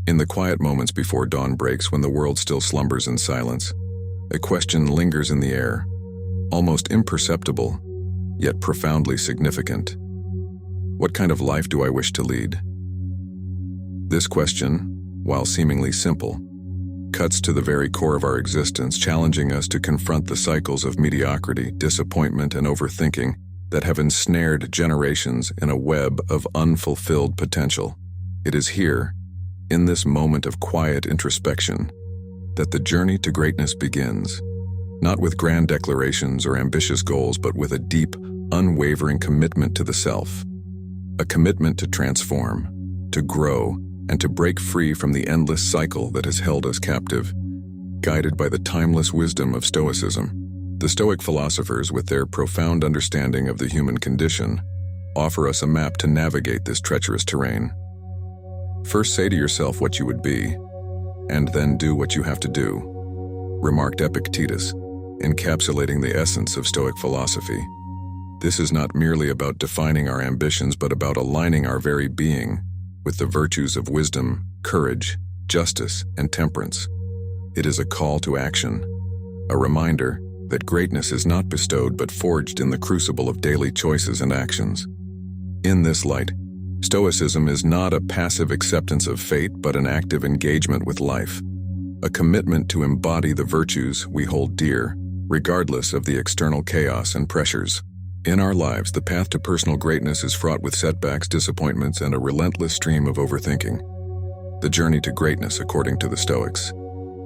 In the quiet moments before dawn breaks, when the world still slumbers in silence, a question lingers in the air, almost imperceptible, yet profoundly significant. What kind of life do I wish to lead? This question, while seemingly simple, cuts to the very core of our existence, challenging us to confront the cycles of mediocrity, disappointment, and overthinking that have ensnared generations in a web of unfulfilled potential. It is here, in this moment of quiet introspection, that the journey to greatness begins, not with grand declarations or ambitious goals, but with a deep, unwavering commitment to the self, a commitment to transform, to grow, and to break free from the endless cycle that has held us captive. Guided by the timeless wisdom of Stoicism, the Stoic philosophers, with their profound understanding of the human condition, offer us a map to navigate this treacherous terrain. First, say to yourself what you would be, and then do what you have to do, remarked Epictetus, encapsulating the essence of Stoic philosophy. This is not merely about defining our ambitions, but about aligning our very being with the virtues of wisdom, courage, justice, and temperance. It is a call to action, a reminder that greatness is not bestowed but forged in the crucible of daily choices and actions. In this light, Stoicism is not a passive acceptance of fate, but an active engagement with life, a commitment to embody the virtues we hold dear, regardless of the external chaos and pressures. In our lives, the path to personal greatness is fraught with setbacks, disappointments, and a relentless stream of overthinking. The journey to greatness, according to the Stoics,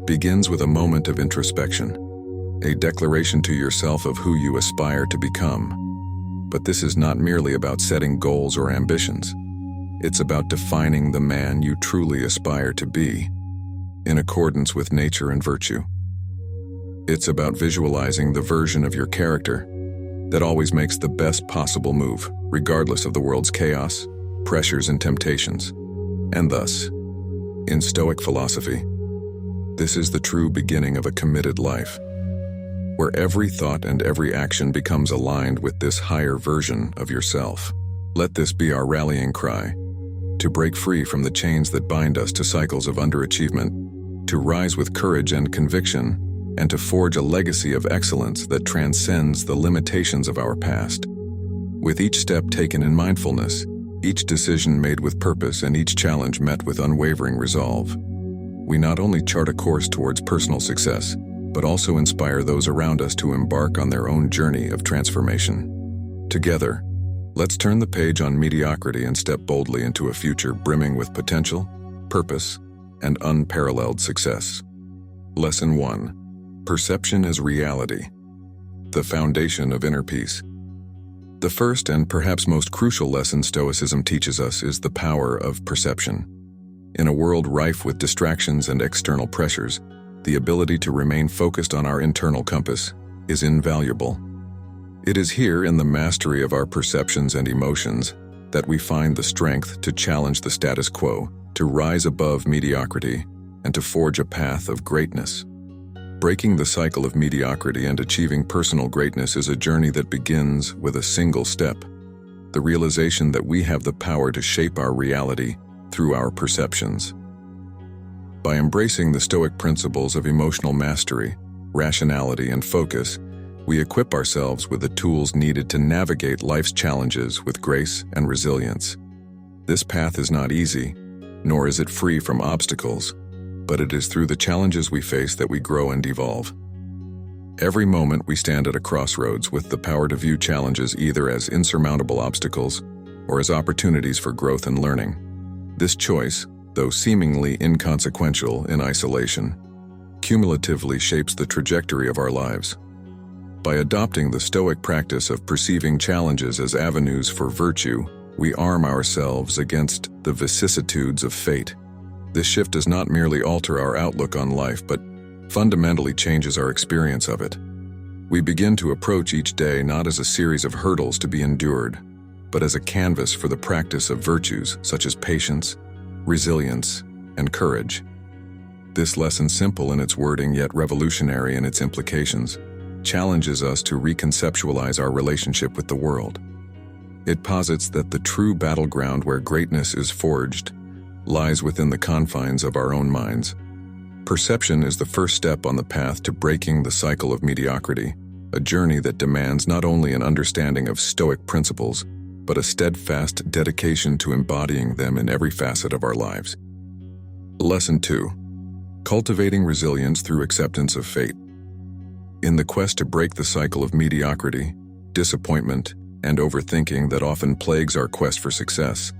begins with a moment of introspection, a declaration to yourself of who you aspire to become. But this is not merely about setting goals or ambitions. It's about defining the man you truly aspire to be, in accordance with nature and virtue. It's about visualizing the version of your character that always makes the best possible move, regardless of the world's chaos, pressures, and temptations. And thus, in Stoic philosophy, this is the true beginning of a committed life, where every thought and every action becomes aligned with this higher version of yourself. Let this be our rallying cry, to break free from the chains that bind us to cycles of underachievement, to rise with courage and conviction, and to forge a legacy of excellence that transcends the limitations of our past. With each step taken in mindfulness, each decision made with purpose, and each challenge met with unwavering resolve, we not only chart a course towards personal success, but also inspire those around us to embark on their own journey of transformation. Together, let's turn the page on mediocrity and step boldly into a future brimming with potential, purpose, and unparalleled success. Lesson 1. Perception as reality, the foundation of inner peace. The first and perhaps most crucial lesson Stoicism teaches us is the power of perception. In a world rife with distractions and external pressures, the ability to remain focused on our internal compass is invaluable. It is here, in the mastery of our perceptions and emotions, that we find the strength to challenge the status quo, to rise above mediocrity, and to forge a path of greatness. Breaking the cycle of mediocrity and achieving personal greatness is a journey that begins with a single step: the realization that we have the power to shape our reality through our perceptions. By embracing the Stoic principles of emotional mastery, rationality, and focus, we equip ourselves with the tools needed to navigate life's challenges with grace and resilience. This path is not easy, nor is it free from obstacles, but it is through the challenges we face that we grow and evolve. Every moment we stand at a crossroads with the power to view challenges either as insurmountable obstacles or as opportunities for growth and learning. This choice, though seemingly inconsequential in isolation, cumulatively shapes the trajectory of our lives. By adopting the Stoic practice of perceiving challenges as avenues for virtue, we arm ourselves against the vicissitudes of fate. This shift does not merely alter our outlook on life, but fundamentally changes our experience of it. We begin to approach each day not as a series of hurdles to be endured, but as a canvas for the practice of virtues such as patience, resilience, and courage. This lesson, simple in its wording yet revolutionary in its implications, challenges us to reconceptualize our relationship with the world. It posits that the true battleground where greatness is forged lies within the confines of our own minds. Perception is the first step on the path to breaking the cycle of mediocrity, a journey that demands not only an understanding of Stoic principles, but a steadfast dedication to embodying them in every facet of our lives. Lesson 2. Cultivating resilience through acceptance of fate. In the quest to break the cycle of mediocrity, disappointment, and overthinking that often plagues our quest for success,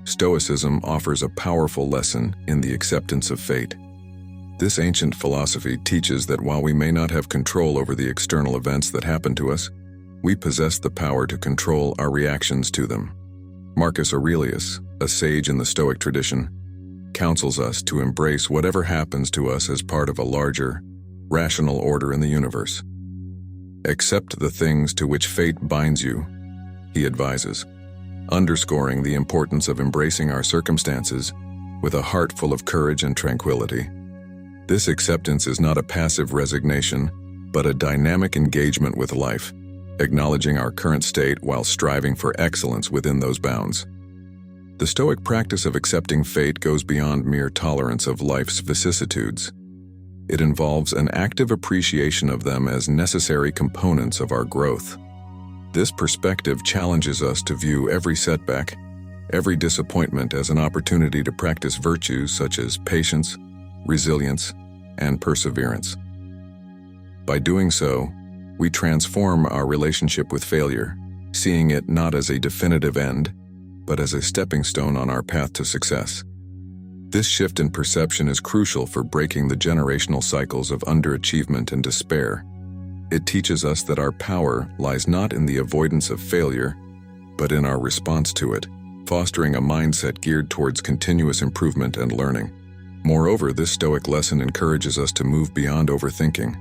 Stoicism offers a powerful lesson in the acceptance of fate. This ancient philosophy teaches that while we may not have control over the external events that happen to us, we possess the power to control our reactions to them. Marcus Aurelius, a sage in the Stoic tradition, counsels us to embrace whatever happens to us as part of a larger, rational order in the universe. Accept the things to which fate binds you, he advises, underscoring the importance of embracing our circumstances with a heart full of courage and tranquility. This acceptance is not a passive resignation, but a dynamic engagement with life, acknowledging our current state while striving for excellence within those bounds. The Stoic practice of accepting fate goes beyond mere tolerance of life's vicissitudes. It involves an active appreciation of them as necessary components of our growth. This perspective challenges us to view every setback, every disappointment as an opportunity to practice virtues such as patience, resilience, and perseverance. By doing so, we transform our relationship with failure, seeing it not as a definitive end, but as a stepping stone on our path to success. This shift in perception is crucial for breaking the generational cycles of underachievement and despair. It teaches us that our power lies not in the avoidance of failure, but in our response to it, fostering a mindset geared towards continuous improvement and learning. Moreover, this Stoic lesson encourages us to move beyond overthinking,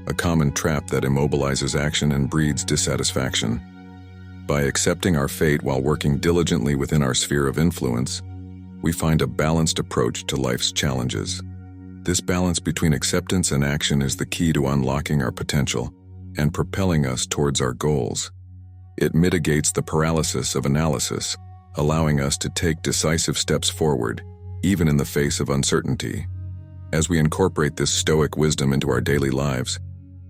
a common trap that immobilizes action and breeds dissatisfaction. By accepting our fate while working diligently within our sphere of influence, we find a balanced approach to life's challenges. This balance between acceptance and action is the key to unlocking our potential and propelling us towards our goals. It mitigates the paralysis of analysis, allowing us to take decisive steps forward, even in the face of uncertainty. As we incorporate this Stoic wisdom into our daily lives,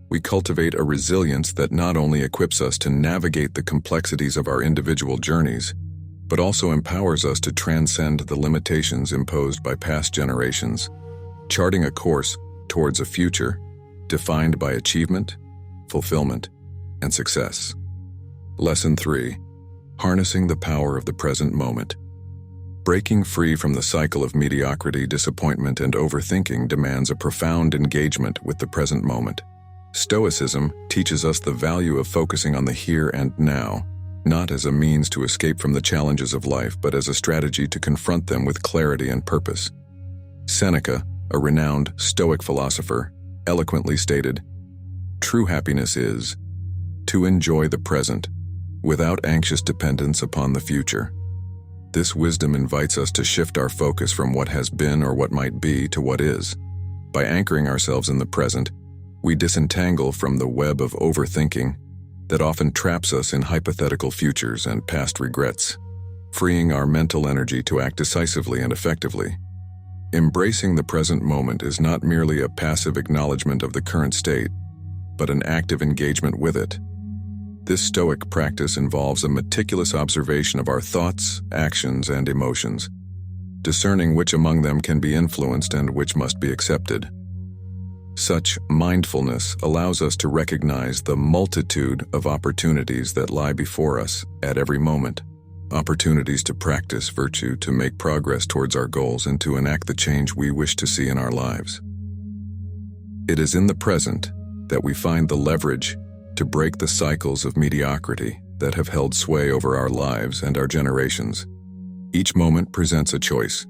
we cultivate a resilience that not only equips us to navigate the complexities of our individual journeys, but also empowers us to transcend the limitations imposed by past generations, charting a course towards a future defined by achievement, fulfillment, and success. Lesson 3. Harnessing the power of the present moment. Breaking free from the cycle of mediocrity, disappointment, and overthinking demands a profound engagement with the present moment. Stoicism teaches us the value of focusing on the here and now, not as a means to escape from the challenges of life, but as a strategy to confront them with clarity and purpose. Seneca, a renowned Stoic philosopher, eloquently stated, "True happiness is to enjoy the present, without anxious dependence upon the future." This wisdom invites us to shift our focus from what has been or what might be to what is. By anchoring ourselves in the present, we disentangle from the web of overthinking that often traps us in hypothetical futures and past regrets, freeing our mental energy to act decisively and effectively. Embracing the present moment is not merely a passive acknowledgement of the current state, but an active engagement with it. This Stoic practice involves a meticulous observation of our thoughts, actions, and emotions, discerning which among them can be influenced and which must be accepted. Such mindfulness allows us to recognize the multitude of opportunities that lie before us at every moment, opportunities to practice virtue, to make progress towards our goals, and to enact the change we wish to see in our lives. It is in the present that we find the leverage to break the cycles of mediocrity that have held sway over our lives and our generations. Each moment presents a choice: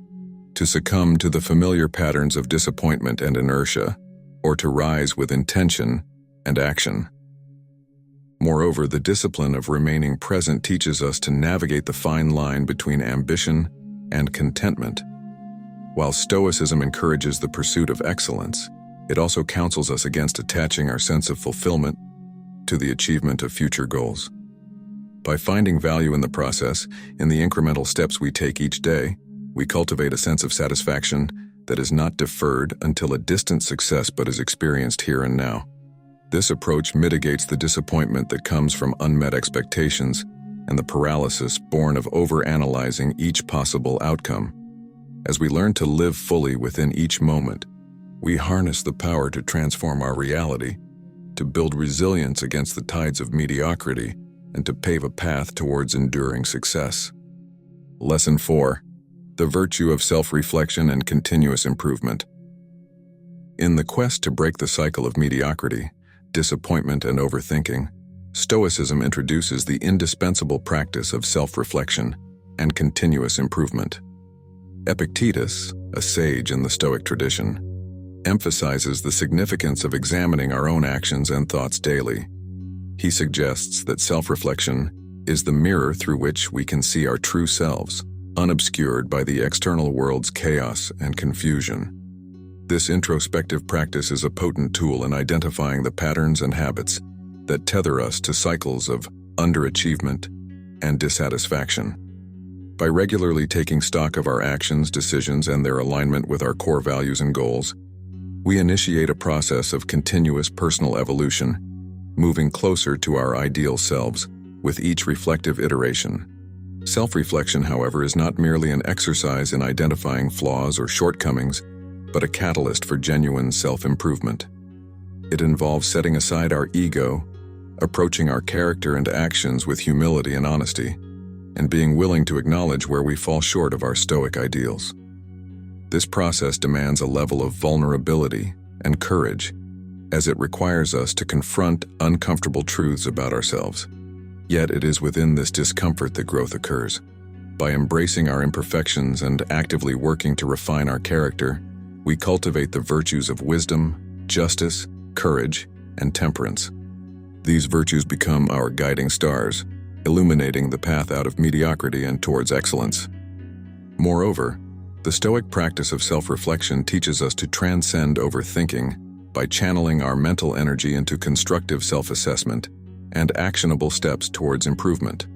to succumb to the familiar patterns of disappointment and inertia, or to rise with intention and action. Moreover, the discipline of remaining present teaches us to navigate the fine line between ambition and contentment. While Stoicism encourages the pursuit of excellence, it also counsels us against attaching our sense of fulfillment to the achievement of future goals. By finding value in the process, in the incremental steps we take each day, We cultivate a sense of satisfaction that is not deferred until a distant success but is experienced here and now. This approach mitigates the disappointment that comes from unmet expectations and the paralysis born of overanalyzing each possible outcome. As we learn to live fully within each moment, we harness the power to transform our reality, to build resilience against the tides of mediocrity, and to pave a path towards enduring success. Lesson 4. The virtue of self-reflection and continuous improvement. In the quest to break the cycle of mediocrity, disappointment, and overthinking, Stoicism introduces the indispensable practice of self-reflection and continuous improvement. Epictetus, a sage in the Stoic tradition, emphasizes the significance of examining our own actions and thoughts daily. He suggests that self-reflection is the mirror through which we can see our true selves, unobscured by the external world's chaos and confusion. This introspective practice is a potent tool in identifying the patterns and habits that tether us to cycles of underachievement and dissatisfaction. By regularly taking stock of our actions, decisions, and their alignment with our core values and goals, we initiate a process of continuous personal evolution, moving closer to our ideal selves with each reflective iteration. Self-reflection, however, is not merely an exercise in identifying flaws or shortcomings, but a catalyst for genuine self-improvement. It involves setting aside our ego, approaching our character and actions with humility and honesty, and being willing to acknowledge where we fall short of our Stoic ideals. This process demands a level of vulnerability and courage, as it requires us to confront uncomfortable truths about ourselves. Yet it is within this discomfort that growth occurs. By embracing our imperfections and actively working to refine our character, we cultivate the virtues of wisdom, justice, courage, and temperance. These virtues become our guiding stars, illuminating the path out of mediocrity and towards excellence. Moreover, the Stoic practice of self-reflection teaches us to transcend overthinking by channeling our mental energy into constructive self-assessment and actionable steps towards improvement.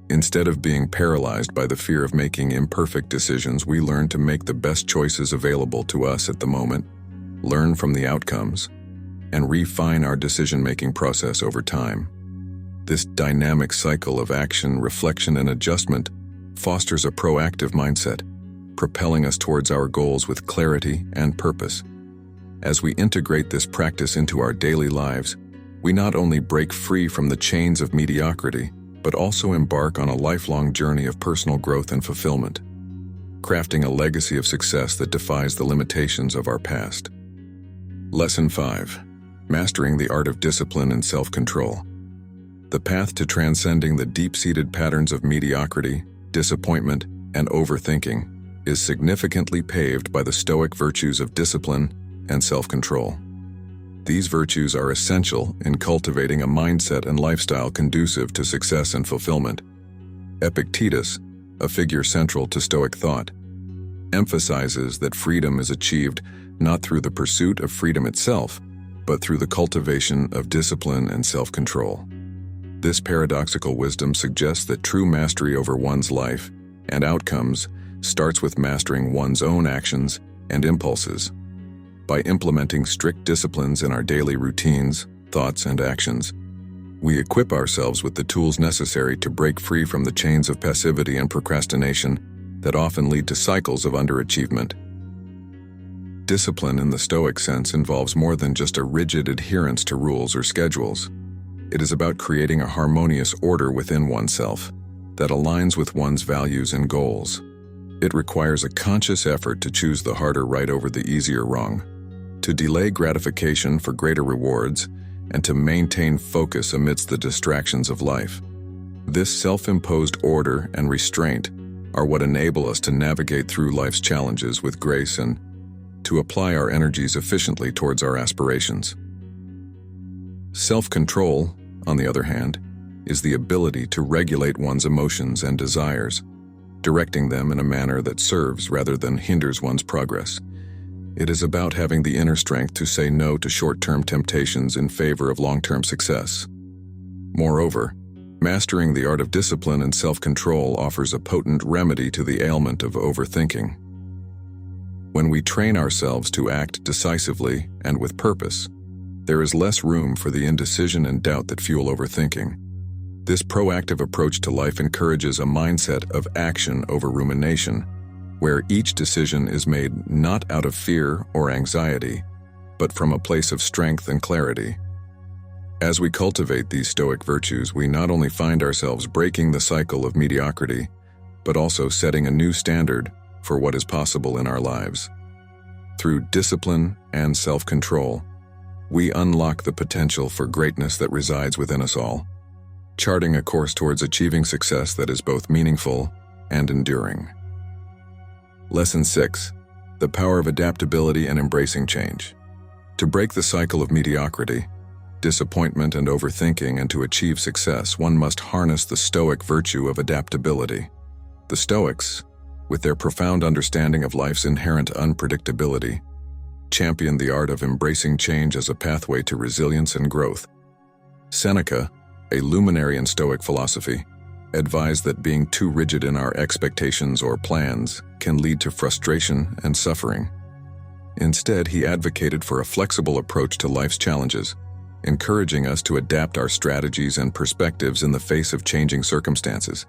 Instead of being paralyzed by the fear of making imperfect decisions, we learn to make the best choices available to us at the moment, learn from the outcomes, and refine our decision-making process over time. This dynamic cycle of action, reflection, and adjustment fosters a proactive mindset, propelling us towards our goals with clarity and purpose. As we integrate this practice into our daily lives, we not only break free from the chains of mediocrity, but also embark on a lifelong journey of personal growth and fulfillment, crafting a legacy of success that defies the limitations of our past. Lesson 5. Mastering the art of discipline and self-control. The path to transcending the deep-seated patterns of mediocrity, disappointment, and overthinking is significantly paved by the Stoic virtues of discipline and self-control. These virtues are essential in cultivating a mindset and lifestyle conducive to success and fulfillment. Epictetus, a figure central to Stoic thought, emphasizes that freedom is achieved not through the pursuit of freedom itself, but through the cultivation of discipline and self-control. This paradoxical wisdom suggests that true mastery over one's life and outcomes starts with mastering one's own actions and impulses. By implementing strict disciplines in our daily routines, thoughts, and actions, we equip ourselves with the tools necessary to break free from the chains of passivity and procrastination that often lead to cycles of underachievement. Discipline in the Stoic sense involves more than just a rigid adherence to rules or schedules. It is about creating a harmonious order within oneself that aligns with one's values and goals. It requires a conscious effort to choose the harder right over the easier wrong, to delay gratification for greater rewards, and to maintain focus amidst the distractions of life. This self-imposed order and restraint are what enable us to navigate through life's challenges with grace and to apply our energies efficiently towards our aspirations. Self-control, on the other hand, is the ability to regulate one's emotions and desires, directing them in a manner that serves rather than hinders one's progress. It is about having the inner strength to say no to short-term temptations in favor of long-term success. Moreover, Mastering the art of discipline and self-control offers a potent remedy to the ailment of overthinking. When we train ourselves to act decisively and with purpose, there is less room for the indecision and doubt that fuel overthinking. This proactive approach to life encourages a mindset of action over rumination, where each decision is made not out of fear or anxiety, but from a place of strength and clarity. As we cultivate these Stoic virtues, we not only find ourselves breaking the cycle of mediocrity, but also setting a new standard for what is possible in our lives. Through discipline and self-control, we unlock the potential for greatness that resides within us all, charting a course towards achieving success that is both meaningful and enduring. Lesson 6. The power of adaptability and embracing change. To break the cycle of mediocrity, disappointment, and overthinking, and to achieve success, one must harness the Stoic virtue of adaptability. The Stoics, with their profound understanding of life's inherent unpredictability, champion the art of embracing change as a pathway to resilience and growth. Seneca, a luminary in Stoic philosophy, advised that being too rigid in our expectations or plans can lead to frustration and suffering. Instead, he advocated for a flexible approach to life's challenges, encouraging us to adapt our strategies and perspectives in the face of changing circumstances.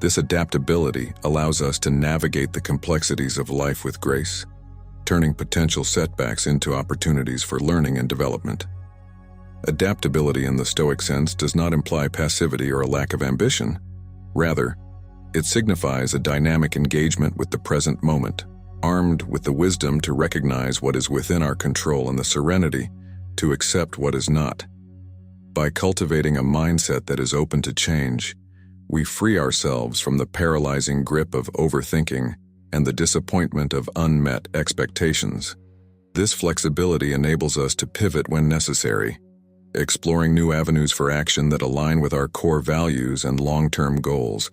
This adaptability allows us to navigate the complexities of life with grace, turning potential setbacks into opportunities for learning and development. Adaptability in the Stoic sense does not imply passivity or a lack of ambition. Rather, it signifies a dynamic engagement with the present moment, armed with the wisdom to recognize what is within our control and the serenity to accept what is not. By cultivating a mindset that is open to change, we free ourselves from the paralyzing grip of overthinking and the disappointment of unmet expectations. This flexibility enables us to pivot when necessary, exploring new avenues for action that align with our core values and long-term goals.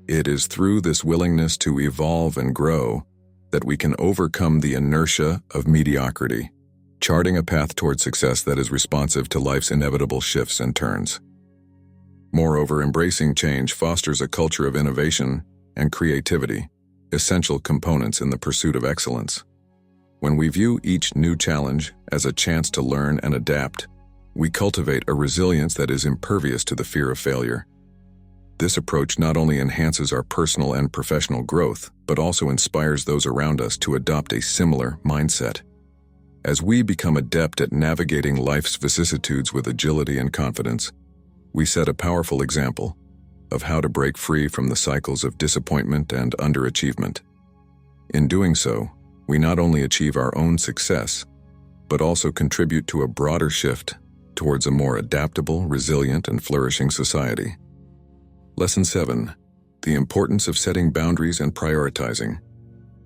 It is through this willingness to evolve and grow that we can overcome the inertia of mediocrity, charting a path toward success that is responsive to life's inevitable shifts and turns. Moreover, embracing change fosters a culture of innovation and creativity, essential components in the pursuit of excellence. When we view each new challenge as a chance to learn and adapt, we cultivate a resilience that is impervious to the fear of failure. This approach not only enhances our personal and professional growth, but also inspires those around us to adopt a similar mindset. As we become adept at navigating life's vicissitudes with agility and confidence, we set a powerful example of how to break free from the cycles of disappointment and underachievement. In doing so, we not only achieve our own success, but also contribute to a broader shift towards a more adaptable, resilient, and flourishing society. Lesson 7. The importance of setting boundaries and prioritizing.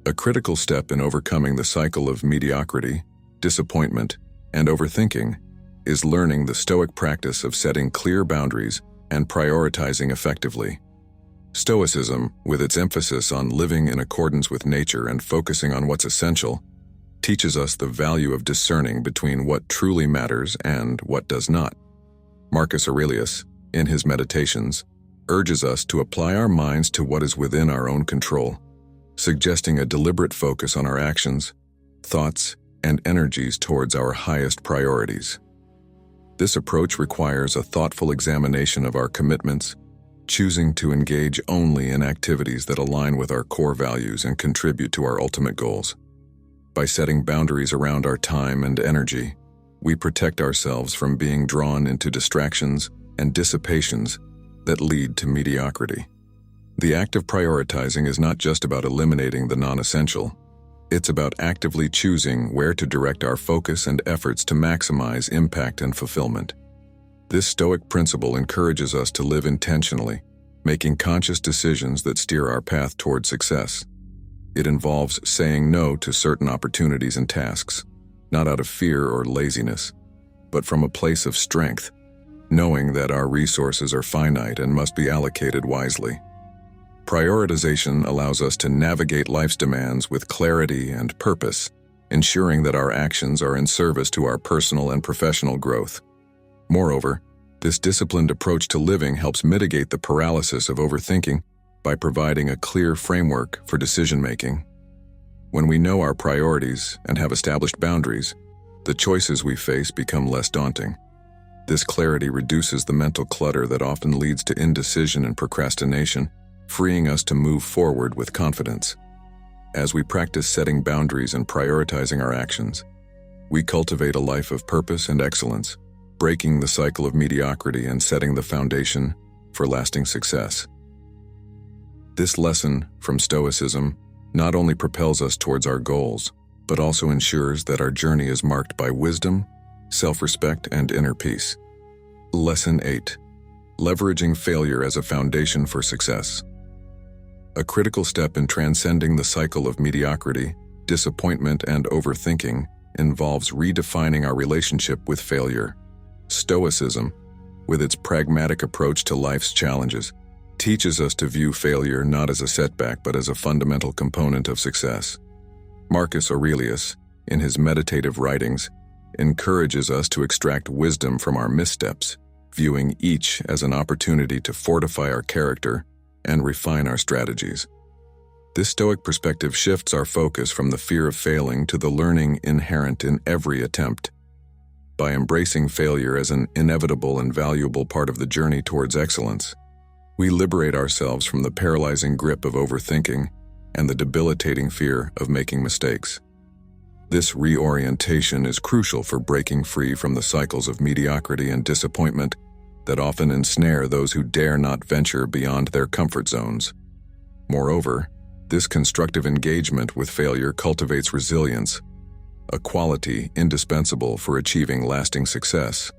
A critical step in overcoming the cycle of mediocrity, disappointment, and overthinking is learning the Stoic practice of setting clear boundaries and prioritizing effectively. Stoicism, with its emphasis on living in accordance with nature and focusing on what's essential, teaches us the value of discerning between what truly matters and what does not. Marcus Aurelius, in his Meditations, urges us to apply our minds to what is within our own control, suggesting a deliberate focus on our actions, thoughts, and energies towards our highest priorities. This approach requires a thoughtful examination of our commitments, choosing to engage only in activities that align with our core values and contribute to our ultimate goals. By setting boundaries around our time and energy, we protect ourselves from being drawn into distractions and dissipations that lead to mediocrity. The act of prioritizing is not just about eliminating the non-essential. It's about actively choosing where to direct our focus and efforts to maximize impact and fulfillment. This Stoic principle encourages us to live intentionally, making conscious decisions that steer our path toward success. It involves saying no to certain opportunities and tasks, not out of fear or laziness, but from a place of strength, knowing that our resources are finite and must be allocated wisely. Prioritization allows us to navigate life's demands with clarity and purpose, ensuring that our actions are in service to our personal and professional growth. Moreover, This disciplined approach to living helps mitigate the paralysis of overthinking by providing a clear framework for decision-making. When we know our priorities and have established boundaries, the choices we face become less daunting. This clarity reduces the mental clutter that often leads to indecision and procrastination, freeing us to move forward with confidence. As we practice setting boundaries and prioritizing our actions, we cultivate a life of purpose and excellence, breaking the cycle of mediocrity and setting the foundation for lasting success. This lesson from Stoicism not only propels us towards our goals, but also ensures that our journey is marked by wisdom, self-respect, and inner peace. Lesson 8. Leveraging failure as a foundation for success. A critical step in transcending the cycle of mediocrity, disappointment, and overthinking involves redefining our relationship with failure. Stoicism, with its pragmatic approach to life's challenges, teaches us to view failure not as a setback but as a fundamental component of success. Marcus Aurelius, in his meditative writings, encourages us to extract wisdom from our missteps, viewing each as an opportunity to fortify our character and refine our strategies. This Stoic perspective shifts our focus from the fear of failing to the learning inherent in every attempt. By embracing failure as an inevitable and valuable part of the journey towards excellence, we liberate ourselves from the paralyzing grip of overthinking and the debilitating fear of making mistakes. This reorientation is crucial for breaking free from the cycles of mediocrity and disappointment that often ensnare those who dare not venture beyond their comfort zones. Moreover, this constructive engagement with failure cultivates resilience, a quality indispensable for achieving lasting success.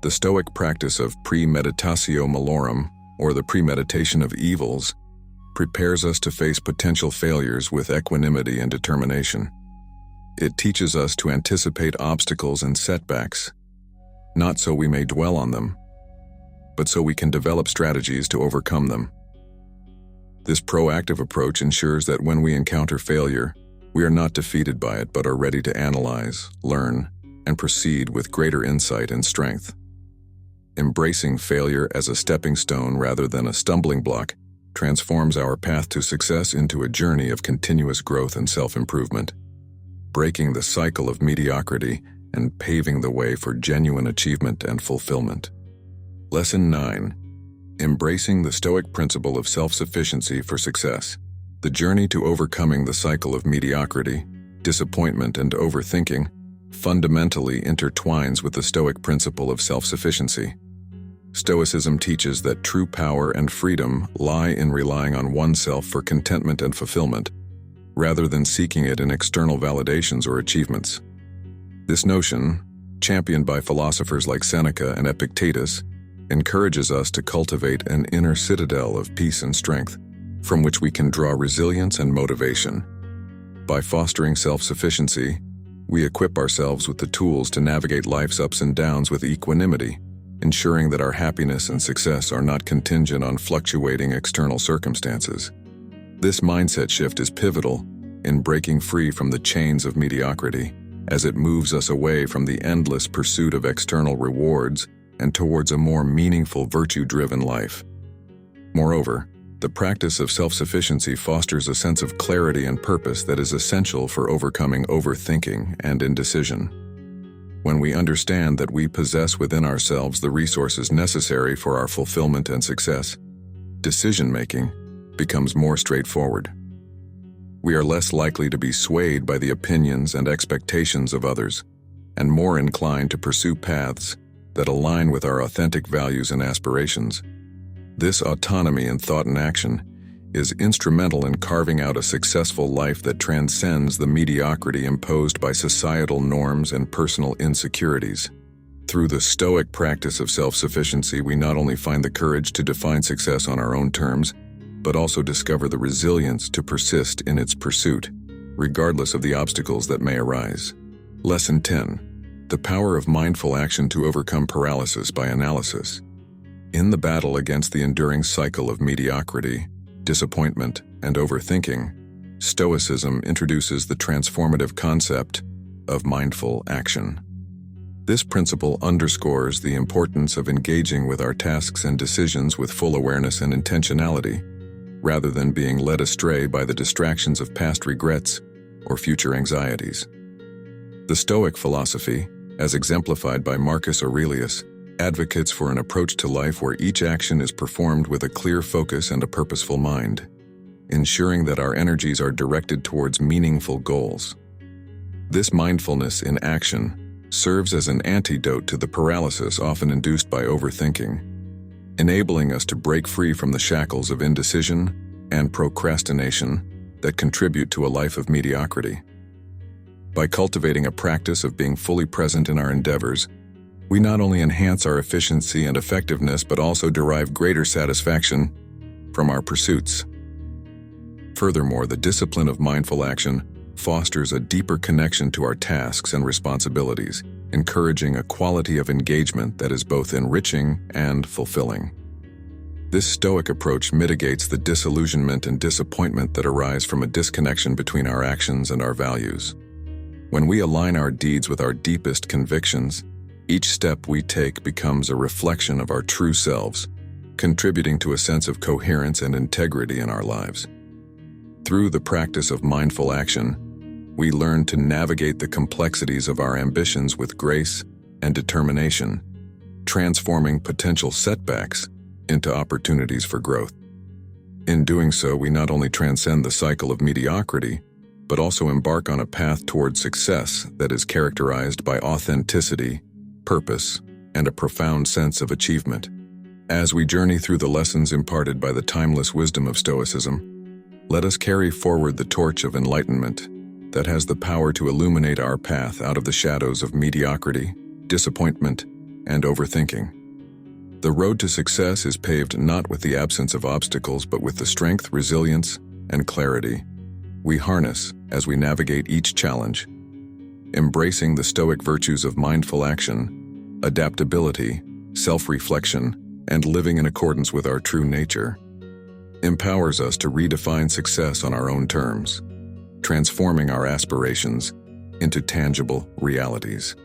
The Stoic practice of premeditatio malorum, or the premeditation of evils, prepares us to face potential failures with equanimity and determination. It teaches us to anticipate obstacles and setbacks, not so we may dwell on them, but so we can develop strategies to overcome them. This proactive approach ensures that when we encounter failure, we are not defeated by it but are ready to analyze, learn, and proceed with greater insight and strength. Embracing failure as a stepping stone rather than a stumbling block transforms our path to success into a journey of continuous growth and self-improvement, breaking the cycle of mediocrity and paving the way for genuine achievement and fulfillment. Lesson 9. Embracing the Stoic principle of self-sufficiency for success. The journey to overcoming the cycle of mediocrity, disappointment, and overthinking fundamentally intertwines with the Stoic principle of self-sufficiency. Stoicism teaches that true power and freedom lie in relying on oneself for contentment and fulfillment, rather than seeking it in external validations or achievements. This notion, championed by philosophers like Seneca and Epictetus, encourages us to cultivate an inner citadel of peace and strength, from which we can draw resilience and motivation. By fostering self-sufficiency, we equip ourselves with the tools to navigate life's ups and downs with equanimity, ensuring that our happiness and success are not contingent on fluctuating external circumstances. This mindset shift is pivotal in breaking free from the chains of mediocrity, as it moves us away from the endless pursuit of external rewards and towards a more meaningful, virtue-driven life. Moreover, the practice of self-sufficiency fosters a sense of clarity and purpose that is essential for overcoming overthinking and indecision. When we understand that we possess within ourselves the resources necessary for our fulfillment and success, decision-making becomes more straightforward. We are less likely to be swayed by the opinions and expectations of others, and more inclined to pursue paths that align with our authentic values and aspirations. This autonomy in thought and action is instrumental in carving out a successful life that transcends the mediocrity imposed by societal norms and personal insecurities. Through the Stoic practice of self-sufficiency, we not only find the courage to define success on our own terms, but also discover the resilience to persist in its pursuit, regardless of the obstacles that may arise. Lesson 10. The power of mindful action to overcome paralysis by analysis. In the battle against the enduring cycle of mediocrity, disappointment, and overthinking, Stoicism introduces the transformative concept of mindful action. This principle underscores the importance of engaging with our tasks and decisions with full awareness and intentionality, rather than being led astray by the distractions of past regrets or future anxieties. The Stoic philosophy, as exemplified by Marcus Aurelius, advocates for an approach to life where each action is performed with a clear focus and a purposeful mind, ensuring that our energies are directed towards meaningful goals. This mindfulness in action serves as an antidote to the paralysis often induced by overthinking, enabling us to break free from the shackles of indecision and procrastination that contribute to a life of mediocrity. By cultivating a practice of being fully present in our endeavors, we not only enhance our efficiency and effectiveness but also derive greater satisfaction from our pursuits. Furthermore, the discipline of mindful action fosters a deeper connection to our tasks and responsibilities, encouraging a quality of engagement that is both enriching and fulfilling. This Stoic approach mitigates the disillusionment and disappointment that arise from a disconnection between our actions and our values. When we align our deeds with our deepest convictions, each step we take becomes a reflection of our true selves, contributing to a sense of coherence and integrity in our lives. Through the practice of mindful action, we learn to navigate the complexities of our ambitions with grace and determination, transforming potential setbacks into opportunities for growth. In doing so, we not only transcend the cycle of mediocrity, but also embark on a path toward success that is characterized by authenticity, purpose, and a profound sense of achievement. As we journey through the lessons imparted by the timeless wisdom of Stoicism, let us carry forward the torch of enlightenment that has the power to illuminate our path out of the shadows of mediocrity, disappointment, and overthinking. The road to success is paved not with the absence of obstacles, but with the strength, resilience, and clarity we harness as we navigate each challenge. Embracing the Stoic virtues of mindful action, adaptability, self-reflection, and living in accordance with our true nature empowers us to redefine success on our own terms, transforming our aspirations into tangible realities.